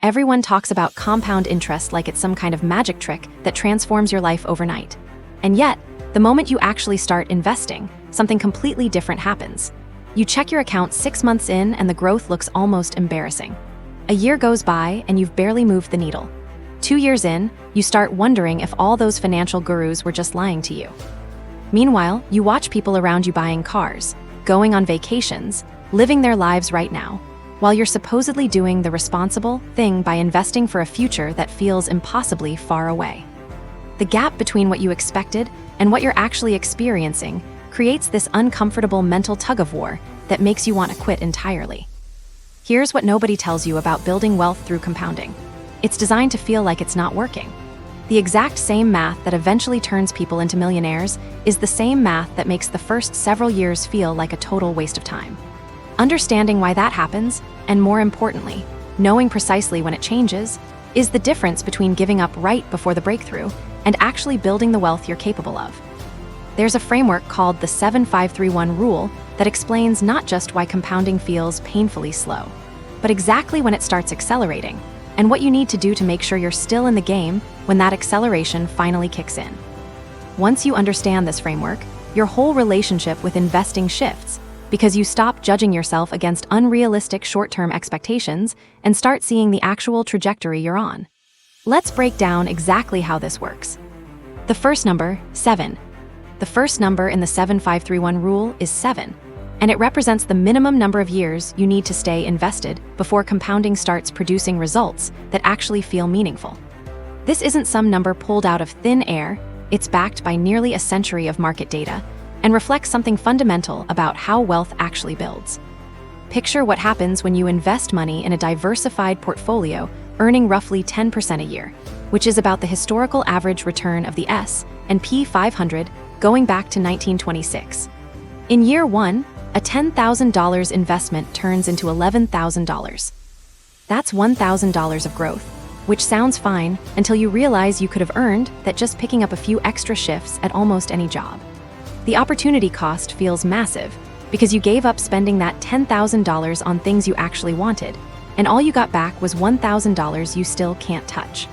Everyone talks about compound interest like it's some kind of magic trick that transforms your life overnight. And yet, the moment you actually start investing, something completely different happens. You check your account 6 months in and the growth looks almost embarrassing. A year goes by and you've barely moved the needle. 2 years in, you start wondering if all those financial gurus were just lying to you. Meanwhile, you watch people around you buying cars, going on vacations, living their lives right now, while you're supposedly doing the responsible thing by investing for a future that feels impossibly far away. The gap between what you expected and what you're actually experiencing creates this uncomfortable mental tug-of-war that makes you want to quit entirely. Here's what nobody tells you about building wealth through compounding. It's designed to feel like it's not working. The exact same math that eventually turns people into millionaires is the same math that makes the first several years feel like a total waste of time. Understanding why that happens, and more importantly, knowing precisely when it changes, is the difference between giving up right before the breakthrough and actually building the wealth you're capable of. There's a framework called the 7-5-3-1 rule that explains not just why compounding feels painfully slow, but exactly when it starts accelerating, and what you need to do to make sure you're still in the game when that acceleration finally kicks in. Once you understand this framework, your whole relationship with investing shifts, because you stop judging yourself against unrealistic short-term expectations and start seeing the actual trajectory you're on. Let's break down exactly how this works. The first number, 7. The first number in the 7-5-3-1 rule is 7, and it represents the minimum number of years you need to stay invested before compounding starts producing results that actually feel meaningful. This isn't some number pulled out of thin air, it's backed by nearly a century of market data and reflects something fundamental about how wealth actually builds. Picture what happens when you invest money in a diversified portfolio earning roughly 10% a year, which is about the historical average return of the S&P 500 going back to 1926. In year 1, a $10,000 investment turns into $11,000. That's $1,000 of growth, which sounds fine until you realize you could have earned that just picking up a few extra shifts at almost any job. The opportunity cost feels massive because you gave up spending that $10,000 on things you actually wanted, and all you got back was $1,000 you still can't touch.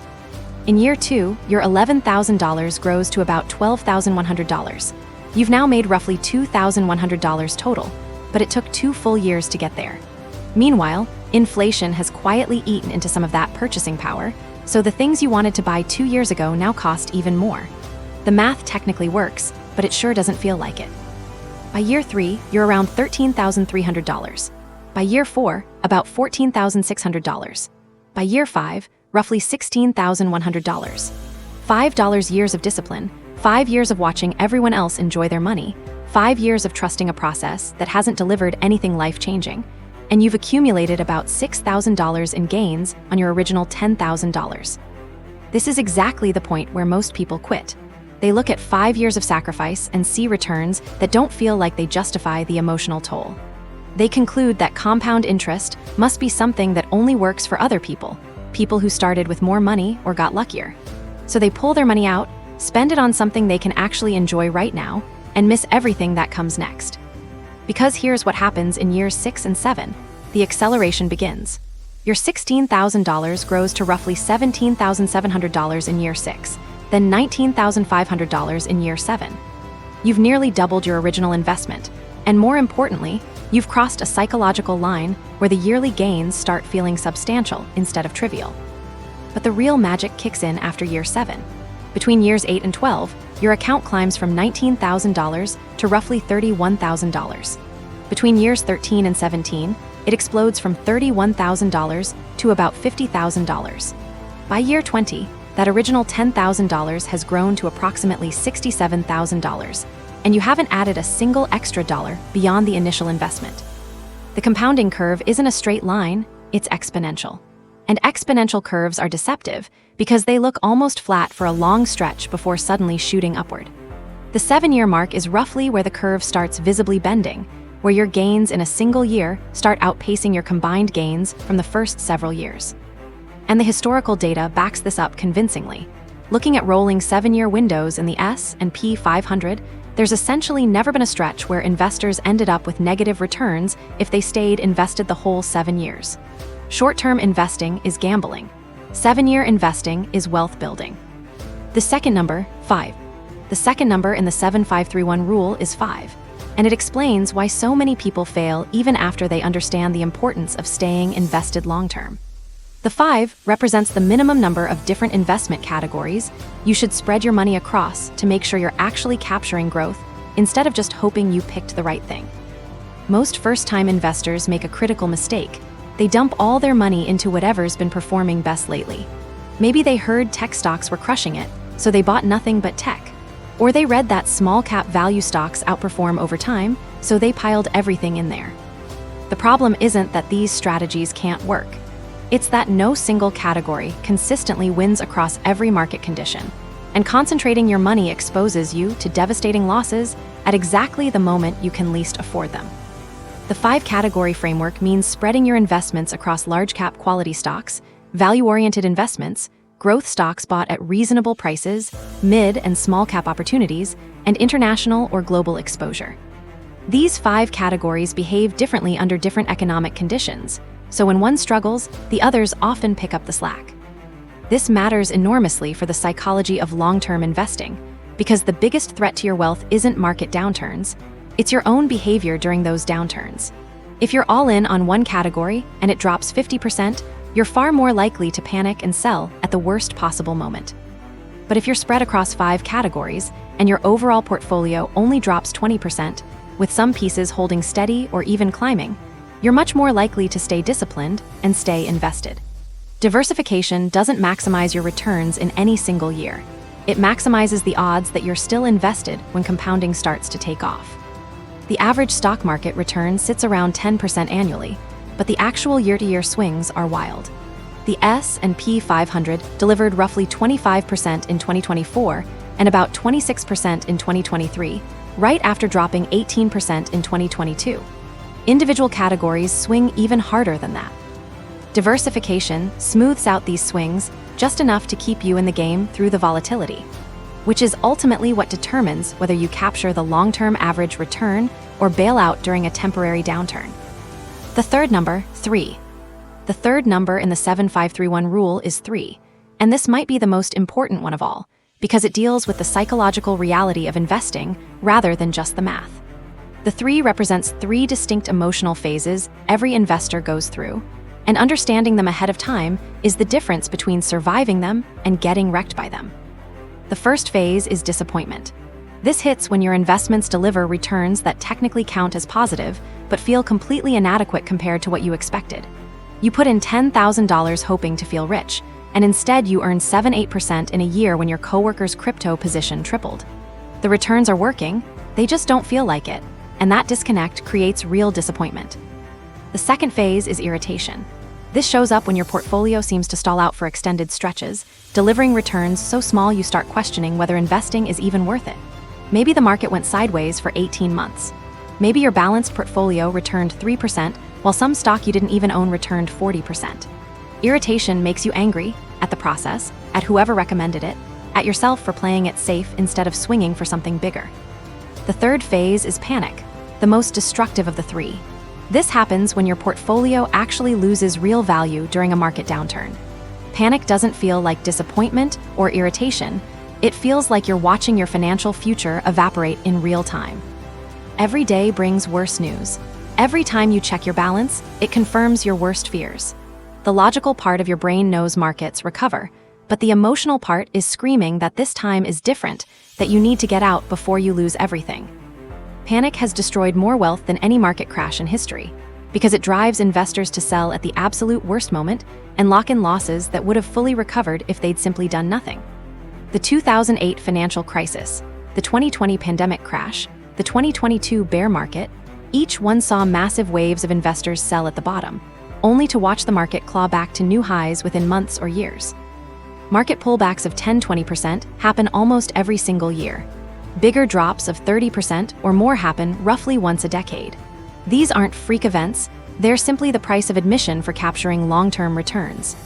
In year 2, your $11,000 grows to about $12,100. You've now made roughly $2,100 total, but it took 2 full years to get there. Meanwhile, inflation has quietly eaten into some of that purchasing power, so the things you wanted to buy 2 years ago now cost even more. The math technically works, but it sure doesn't feel like it. By year 3, you're around $13,300. By year 4, about $14,600. By year 5, roughly $16,100. $5 years of discipline, 5 years of watching everyone else enjoy their money, 5 years of trusting a process that hasn't delivered anything life-changing, and you've accumulated about $6,000 in gains on your original $10,000. This is exactly the point where most people quit. They look at 5 years of sacrifice and see returns that don't feel like they justify the emotional toll. They conclude that compound interest must be something that only works for other people who started with more money or got luckier. So they pull their money out, spend it on something they can actually enjoy right now, and miss everything that comes next. Because here's what happens in years 6 and 7. The acceleration begins. Your $16,000 grows to roughly $17,700 in year 6, then $19,500 in year 7. You've nearly doubled your original investment, and more importantly, you've crossed a psychological line where the yearly gains start feeling substantial instead of trivial. But the real magic kicks in after year 7. Between years 8 and 12, your account climbs from $19,000 to roughly $31,000. Between years 13 and 17, it explodes from $31,000 to about $50,000. By year 20, that original $10,000 has grown to approximately $67,000, and you haven't added a single extra dollar beyond the initial investment. The compounding curve isn't a straight line, it's exponential. And exponential curves are deceptive because they look almost flat for a long stretch before suddenly shooting upward. The 7-year mark is roughly where the curve starts visibly bending, where your gains in a single year start outpacing your combined gains from the first several years. And the historical data backs this up convincingly. Looking at rolling 7-year windows in the S&P 500, there's essentially never been a stretch where investors ended up with negative returns if they stayed invested the whole 7 years. Short-term investing is gambling. 7-year investing is wealth building. The second number, 5. The second number in the 7-5-3-1 rule is 5, and it explains why so many people fail even after they understand the importance of staying invested long-term. The 5 represents the minimum number of different investment categories you should spread your money across to make sure you're actually capturing growth instead of just hoping you picked the right thing. Most first-time investors make a critical mistake. They dump all their money into whatever's been performing best lately. Maybe they heard tech stocks were crushing it, so they bought nothing but tech. Or they read that small-cap value stocks outperform over time, so they piled everything in there. The problem isn't that these strategies can't work. It's that no single category consistently wins across every market condition, and concentrating your money exposes you to devastating losses at exactly the moment you can least afford them. The 5-category framework means spreading your investments across large-cap quality stocks, value-oriented investments, growth stocks bought at reasonable prices, mid- and small-cap opportunities, and international or global exposure. These 5 categories behave differently under different economic conditions, so when one struggles, the others often pick up the slack. This matters enormously for the psychology of long-term investing, because the biggest threat to your wealth isn't market downturns, it's your own behavior during those downturns. If you're all in on one category and it drops 50%, you're far more likely to panic and sell at the worst possible moment. But if you're spread across 5 categories and your overall portfolio only drops 20%, with some pieces holding steady or even climbing, you're much more likely to stay disciplined and stay invested. Diversification doesn't maximize your returns in any single year. It maximizes the odds that you're still invested when compounding starts to take off. The average stock market return sits around 10% annually, but the actual year-to-year swings are wild. The S&P 500 delivered roughly 25% in 2024 and about 26% in 2023, right after dropping 18% in 2022. Individual categories swing even harder than that. Diversification smooths out these swings just enough to keep you in the game through the volatility, which is ultimately what determines whether you capture the long-term average return or bail out during a temporary downturn. The third number, 3. The third number in the 7-5-3-1 rule is 3, and this might be the most important one of all, because it deals with the psychological reality of investing rather than just the math. The 3 represents 3 distinct emotional phases every investor goes through, and understanding them ahead of time is the difference between surviving them and getting wrecked by them. The first phase is disappointment. This hits when your investments deliver returns that technically count as positive, but feel completely inadequate compared to what you expected. You put in $10,000 hoping to feel rich, and instead you earn 7-8% in a year when your coworker's crypto position tripled. The returns are working, they just don't feel like it, and that disconnect creates real disappointment. The second phase is irritation. This shows up when your portfolio seems to stall out for extended stretches, delivering returns so small you start questioning whether investing is even worth it. Maybe the market went sideways for 18 months. Maybe your balanced portfolio returned 3%, while some stock you didn't even own returned 40%. Irritation makes you angry at the process, at whoever recommended it, at yourself for playing it safe instead of swinging for something bigger. The third phase is panic, the most destructive of the 3. This happens when your portfolio actually loses real value during a market downturn. Panic doesn't feel like disappointment or irritation. It feels like you're watching your financial future evaporate in real time. Every day brings worse news. Every time you check your balance, it confirms your worst fears. The logical part of your brain knows markets recover, but the emotional part is screaming that this time is different, that you need to get out before you lose everything. Panic has destroyed more wealth than any market crash in history, because it drives investors to sell at the absolute worst moment and lock in losses that would have fully recovered if they'd simply done nothing. The 2008 financial crisis, the 2020 pandemic crash, the 2022 bear market, each one saw massive waves of investors sell at the bottom, only to watch the market claw back to new highs within months or years. Market pullbacks of 10-20% happen almost every single year. Bigger drops of 30% or more happen roughly once a decade. These aren't freak events, they're simply the price of admission for capturing long-term returns.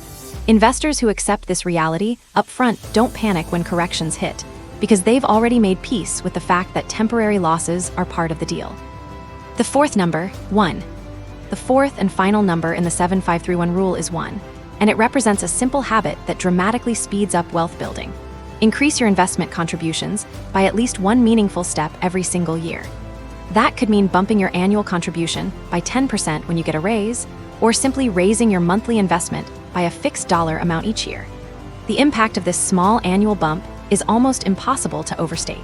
Investors who accept this reality up front don't panic when corrections hit, because they've already made peace with the fact that temporary losses are part of the deal. The fourth number, 1. The fourth and final number in the 7531 rule is 1, and it represents a simple habit that dramatically speeds up wealth building. Increase your investment contributions by at least one meaningful step every single year. That could mean bumping your annual contribution by 10% when you get a raise, or simply raising your monthly investment by a fixed dollar amount each year. The impact of this small annual bump is almost impossible to overstate.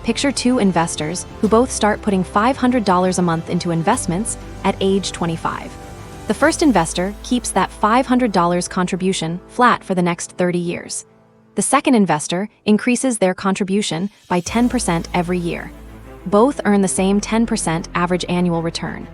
Picture two investors who both start putting $500 a month into investments at age 25. The first investor keeps that $500 contribution flat for the next 30 years. The second investor increases their contribution by 10% every year. Both earn the same 10% average annual return.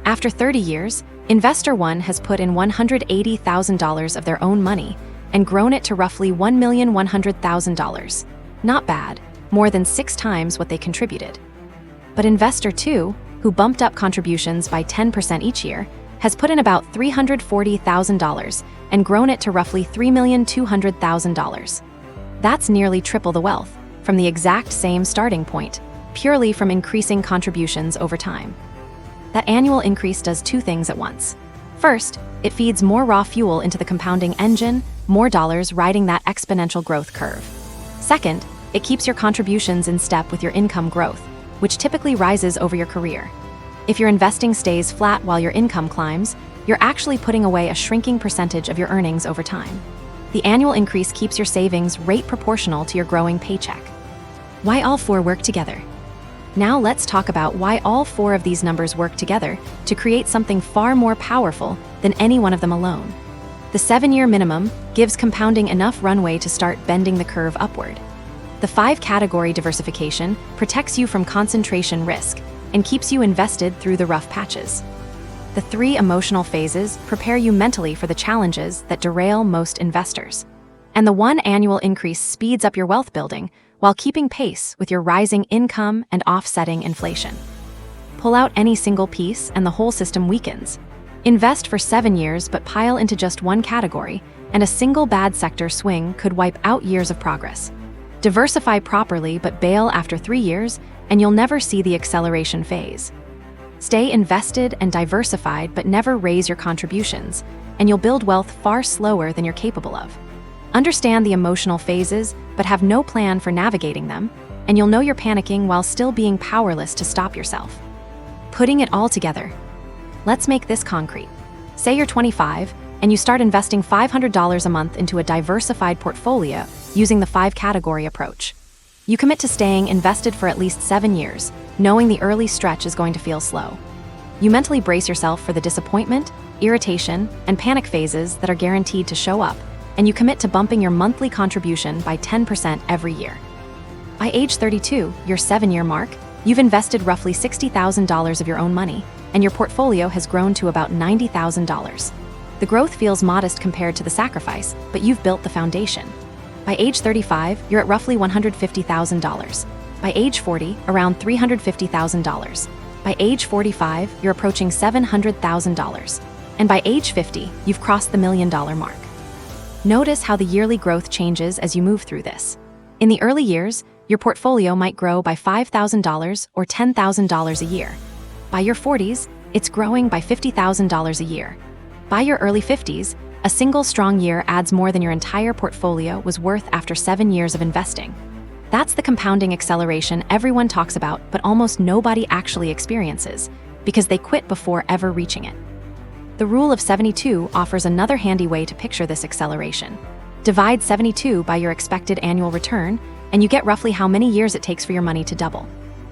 After 30 years, Investor 1 has put in $180,000 of their own money and grown it to roughly $1,100,000. Not bad, more than 6 times what they contributed. But Investor 2, who bumped up contributions by 10% each year, has put in about $340,000 and grown it to roughly $3,200,000. That's nearly triple the wealth, from the exact same starting point, purely from increasing contributions over time. That annual increase does two things at once. First, it feeds more raw fuel into the compounding engine, more dollars riding that exponential growth curve. Second, it keeps your contributions in step with your income growth, which typically rises over your career. If your investing stays flat while your income climbs, you're actually putting away a shrinking percentage of your earnings over time. The annual increase keeps your savings rate proportional to your growing paycheck. Why all four work together? Now let's talk about why all four of these numbers work together to create something far more powerful than any one of them alone. The 7-year minimum gives compounding enough runway to start bending the curve upward. The 5-category diversification protects you from concentration risk and keeps you invested through the rough patches. The 3 emotional phases prepare you mentally for the challenges that derail most investors. And the 1 annual increase speeds up your wealth building while keeping pace with your rising income and offsetting inflation. Pull out any single piece and the whole system weakens. Invest for 7 years but pile into just one category, and a single bad sector swing could wipe out years of progress. Diversify properly but bail after 3 years, and you'll never see the acceleration phase. Stay invested and diversified but never raise your contributions, and you'll build wealth far slower than you're capable of. Understand the emotional phases, but have no plan for navigating them, and you'll know you're panicking while still being powerless to stop yourself. Putting it all together. Let's make this concrete. Say you're 25, and you start investing $500 a month into a diversified portfolio using the 5-category approach. You commit to staying invested for at least 7 years, knowing the early stretch is going to feel slow. You mentally brace yourself for the disappointment, irritation, and panic phases that are guaranteed to show up, and you commit to bumping your monthly contribution by 10% every year. By age 32, your 7-year mark, you've invested roughly $60,000 of your own money, and your portfolio has grown to about $90,000. The growth feels modest compared to the sacrifice, but you've built the foundation. By age 35, you're at roughly $150,000. By age 40, around $350,000. By age 45, you're approaching $700,000. And by age 50, you've crossed the $1 million mark. Notice how the yearly growth changes as you move through this. In the early years, your portfolio might grow by $5,000 or $10,000 a year. By your 40s, it's growing by $50,000 a year. By your early 50s, a single strong year adds more than your entire portfolio was worth after 7 years of investing. That's the compounding acceleration everyone talks about, but almost nobody actually experiences, because they quit before ever reaching it. The rule of 72 offers another handy way to picture this acceleration. Divide 72 by your expected annual return, and you get roughly how many years it takes for your money to double.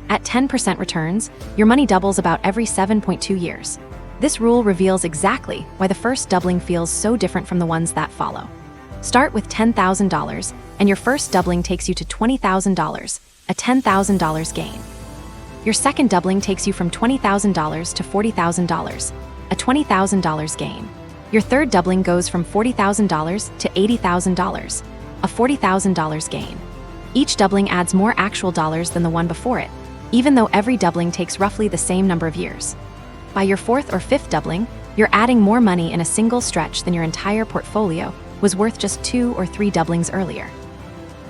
At 10% returns, your money doubles about every 7.2 years. This rule reveals exactly why the first doubling feels so different from the ones that follow. Start with $10,000, and your first doubling takes you to $20,000, a $10,000 gain. Your second doubling takes you from $20,000 to $40,000, a $20,000 gain. Your third doubling goes from $40,000 to $80,000, a $40,000 gain. Each doubling adds more actual dollars than the one before it, even though every doubling takes roughly the same number of years. By your 4th or 5th doubling, you're adding more money in a single stretch than your entire portfolio was worth just 2 or 3 doublings earlier.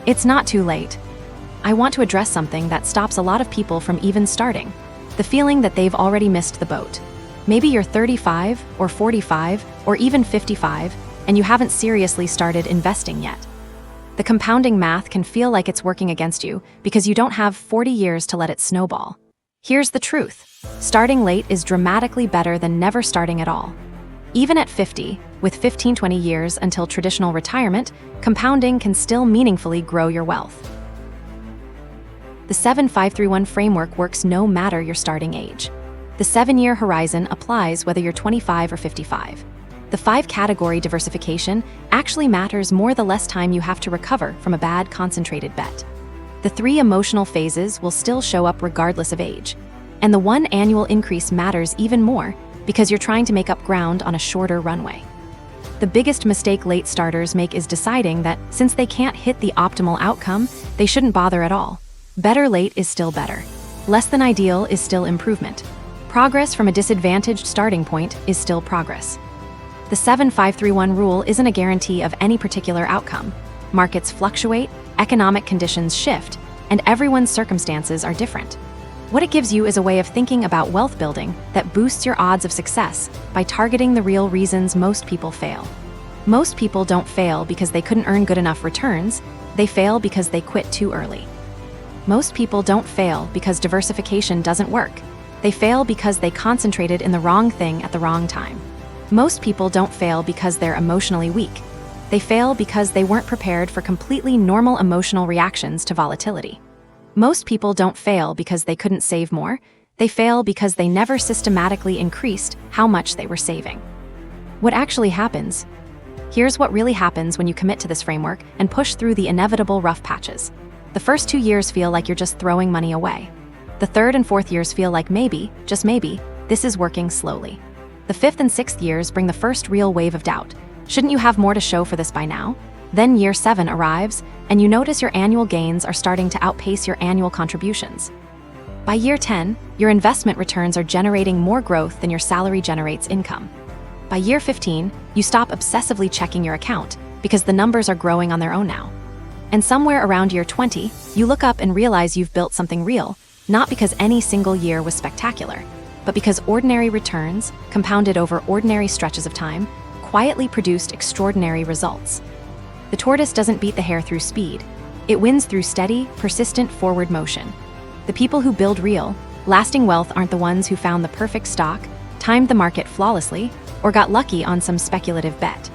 It's not too late. I want to address something that stops a lot of people from even starting: the feeling that they've already missed the boat. Maybe you're 35 or 45 or even 55 and you haven't seriously started investing yet. The compounding math can feel like it's working against you because you don't have 40 years to let it snowball. Here's the truth. Starting late is dramatically better than never starting at all. Even at 50, with 15-20 years until traditional retirement, compounding can still meaningfully grow your wealth. The 7-5-3-1 framework works no matter your starting age. The 7-year horizon applies whether you're 25 or 55. The 5-category diversification actually matters more the less time you have to recover from a bad concentrated bet. The 3 emotional phases will still show up regardless of age. And the 1 annual increase matters even more because you're trying to make up ground on a shorter runway. The biggest mistake late starters make is deciding that since they can't hit the optimal outcome, they shouldn't bother at all. Better late is still better. Less than ideal is still improvement. Progress from a disadvantaged starting point is still progress. The 7-5-3-1 rule isn't a guarantee of any particular outcome. Markets fluctuate, economic conditions shift, and everyone's circumstances are different. What it gives you is a way of thinking about wealth building that boosts your odds of success by targeting the real reasons most people fail. Most people don't fail because they couldn't earn good enough returns, they fail because they quit too early. Most people don't fail because diversification doesn't work. They fail because they concentrated in the wrong thing at the wrong time. Most people don't fail because they're emotionally weak. They fail because they weren't prepared for completely normal emotional reactions to volatility. Most people don't fail because they couldn't save more. They fail because they never systematically increased how much they were saving. What actually happens? Here's what really happens when you commit to this framework and push through the inevitable rough patches. The first 2 years feel like you're just throwing money away. The 3rd and 4th years feel like maybe, just maybe, this is working slowly. The 5th and 6th years bring the first real wave of doubt. Shouldn't you have more to show for this by now? Then year 7 arrives, and you notice your annual gains are starting to outpace your annual contributions. By year 10, your investment returns are generating more growth than your salary generates income. By year 15, you stop obsessively checking your account because the numbers are growing on their own now. And somewhere around year 20, you look up and realize you've built something real, not because any single year was spectacular, but because ordinary returns, compounded over ordinary stretches of time, quietly produced extraordinary results. The tortoise doesn't beat the hare through speed. It wins through steady, persistent forward motion. The people who build real, lasting wealth aren't the ones who found the perfect stock, timed the market flawlessly, or got lucky on some speculative bet.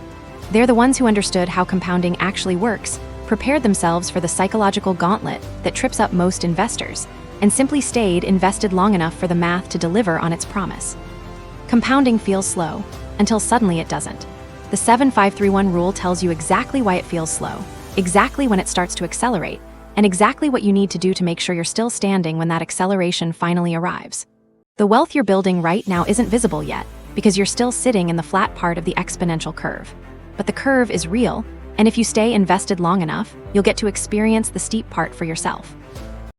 They're the ones who understood how compounding actually works, prepared themselves for the psychological gauntlet that trips up most investors, and simply stayed invested long enough for the math to deliver on its promise. Compounding feels slow, until suddenly it doesn't. The 7-5-3-1 rule tells you exactly why it feels slow, exactly when it starts to accelerate, and exactly what you need to do to make sure you're still standing when that acceleration finally arrives. The wealth you're building right now isn't visible yet, because you're still sitting in the flat part of the exponential curve. But the curve is real, and if you stay invested long enough, you'll get to experience the steep part for yourself.